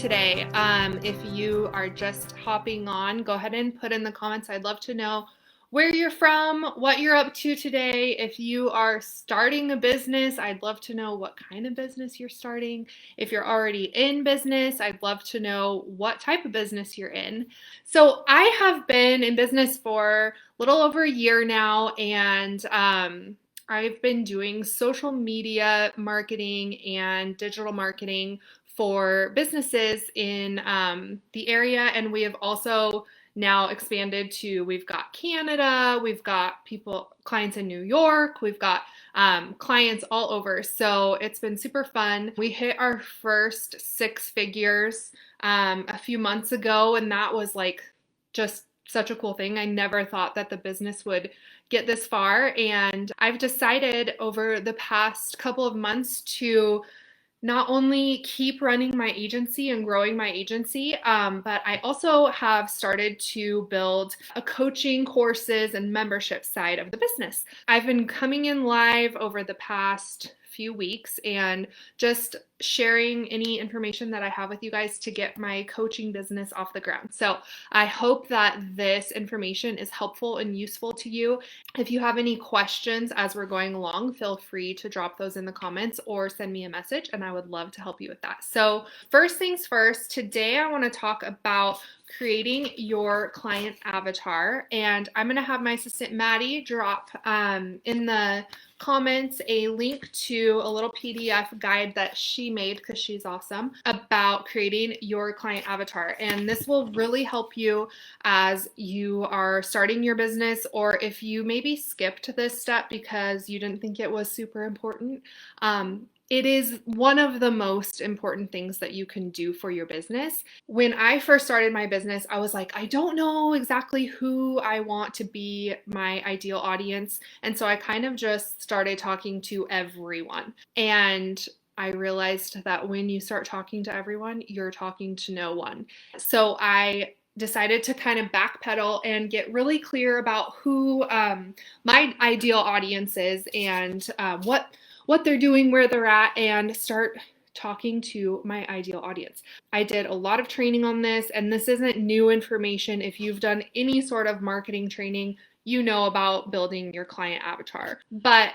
today. If you are just hopping on, go ahead and put in the comments. I'd love to know where you're from, what you're up to today. If you are starting a business, I'd love to know what kind of business you're starting. If you're already in business, I'd love to know what type of business you're in. So I have been in business for a little over a year now, and I've been doing social media marketing and digital marketing for businesses in the area, and we have also now expanded to, we've got Canada, we've got clients in New York, we've got clients all over. So it's been super fun. We hit our first 6 figures a few months ago, and that was like just such a cool thing. I never thought that the business would get this far, and I've decided over the past couple of months to not only keep running my agency and growing my agency, but I also have started to build a coaching, courses, and membership side of the business. I've been coming in live over the past few weeks and just sharing any information that I have with you guys to get my coaching business off the ground. So I hope that this information is helpful and useful to you. If you have any questions as we're going along, feel free to drop those in the comments or send me a message, and I would love to help you with that. So first things first, today I want to talk about creating your client avatar, and I'm going to have my assistant Maddie drop in the comments a link to a little PDF guide that she made, because she's awesome, about creating your client avatar. And this will really help you as you are starting your business, or if you maybe skipped this step because you didn't think it was super important. It is one of the most important things that you can do for your business. When I first started my business, I was like, I don't know exactly who I want to be my ideal audience. And so I kind of just started talking to everyone. And I realized that when you start talking to everyone, you're talking to no one. So I decided to kind of backpedal and get really clear about who my ideal audience is, and what they're doing, where they're at, and start talking to my ideal audience. I did a lot of training on this, and this isn't new information. If you've done any sort of marketing training, you know about building your client avatar. But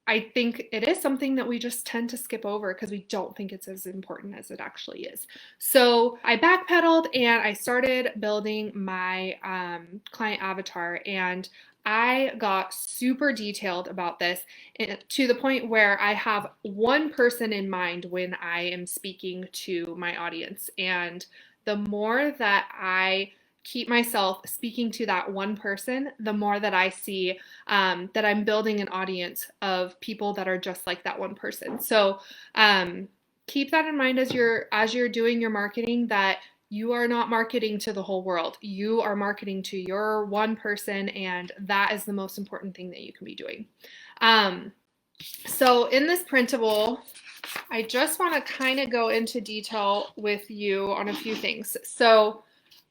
I think it is something that we just tend to skip over because we don't think it's as important as it actually is. So I backpedaled and I started building my client avatar, and I got super detailed about this to the point where I have one person in mind when I am speaking to my audience. And the more that I keep myself speaking to that one person, the more that I see that I'm building an audience of people that are just like that one person. So keep that in mind as you're doing your marketing, that you are not marketing to the whole world. You are marketing to your one person, and that is the most important thing that you can be doing. So in this printable, I just want to kind of go into detail with you on a few things. So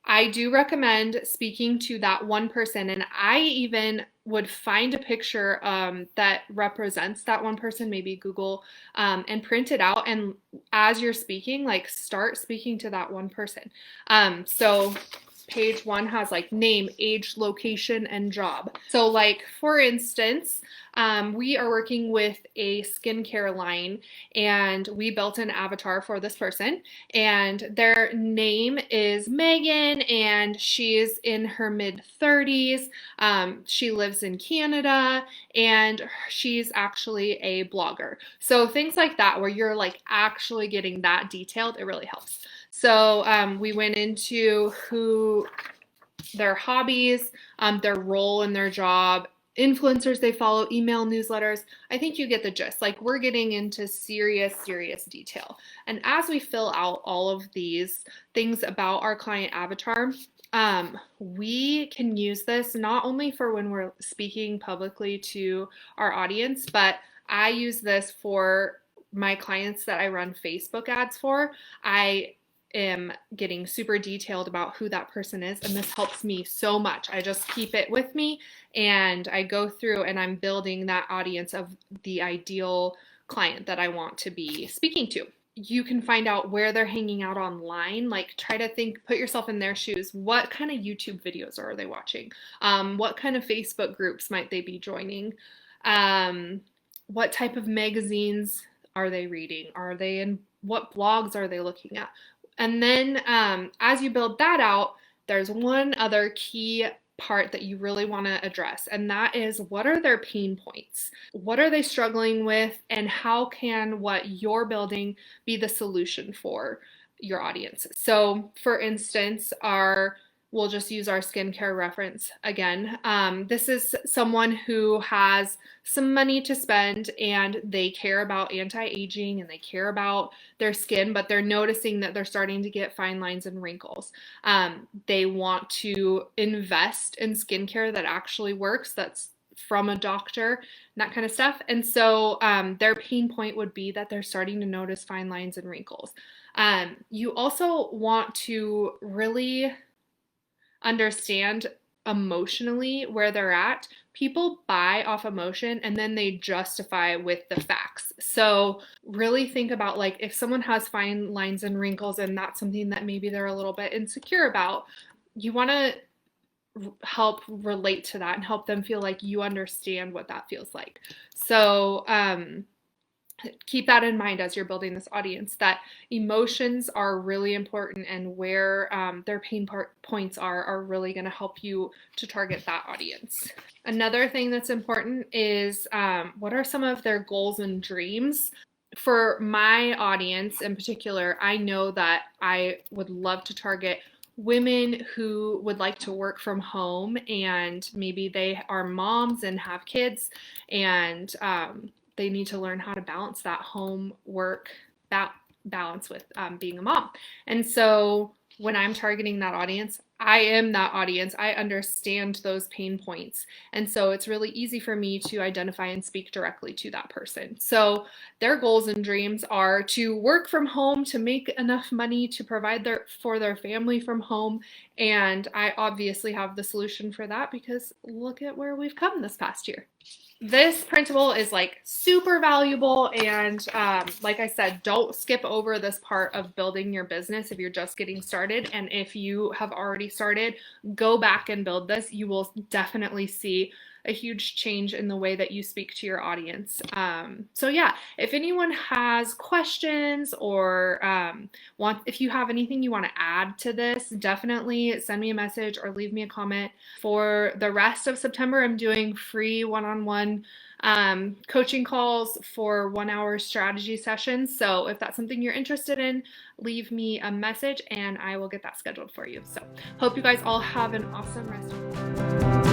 I do recommend speaking to that one person, and I even would find a picture that represents that one person, maybe Google, and print it out, and as you're speaking, like, start speaking to that one person. So page 1 has like name, age, location, and job. So like, for instance, we are working with a skincare line, and we built an avatar for this person, and their name is Megan, and she's in her mid-30s. She lives in Canada, and she's actually a blogger. So things like that, where you're like actually getting that detailed, it really helps. So we went into their hobbies, their role in their job, influencers they follow, email, newsletters. I think you get the gist. Like, we're getting into serious detail. And as we fill out all of these things about our client avatar, we can use this not only for when we're speaking publicly to our audience, but I use this for my clients that I run Facebook ads for. I am getting super detailed about who that person is, and this helps me so much. I just keep it with me, and I go through and I'm building that audience of the ideal client that I want to be speaking to. you can find out where they're hanging out online. Like, try to think, put yourself in their shoes. What kind of YouTube videos are they watching? What kind of Facebook groups might they be joining? What type of magazines are they reading? Are they in what blogs are they looking at? And then as you build that out, there's one other key part that you really want to address, and that is, what are their pain points? What are they struggling with, and how can what you're building be the solution for your audience? So, for instance, we'll just use our skincare reference again. This is someone who has some money to spend and they care about anti-aging and they care about their skin, but they're noticing that they're starting to get fine lines and wrinkles. They want to invest in skincare that actually works, that's from a doctor, and that kind of stuff. And so their pain point would be that they're starting to notice fine lines and wrinkles. You also want to really understand emotionally where they're at. People buy off emotion and then they justify with the facts. So really think about, like, if someone has fine lines and wrinkles and that's something that maybe they're a little bit insecure about, you want to help relate to that and help them feel like you understand what that feels like. So keep that in mind as you're building this audience, that emotions are really important, and where their pain points are really going to help you to target that audience. Another thing that's important is what are some of their goals and dreams? For my audience in particular, I know that I would love to target women who would like to work from home, and maybe they are moms and have kids, and they need to learn how to balance that home work balance with being a mom. And so when I'm targeting that audience, I am that audience. I understand those pain points. And so it's really easy for me to identify and speak directly to that person. So their goals and dreams are to work from home, to make enough money to provide for their family from home. And I obviously have the solution for that, because look at where we've come this past year. This printable is like super valuable, and like I said, don't skip over this part of building your business if you're just getting started. And if you have already started, go back and build this. You will definitely see a huge change in the way that you speak to your audience. So yeah, if anyone has questions or if you have anything you want to add to this, definitely send me a message or leave me a comment. For the rest of September, I'm doing free one-on-one coaching calls for 1-hour strategy sessions. So if that's something you're interested in, leave me a message and I will get that scheduled for you. So hope you guys all have an awesome rest of the day.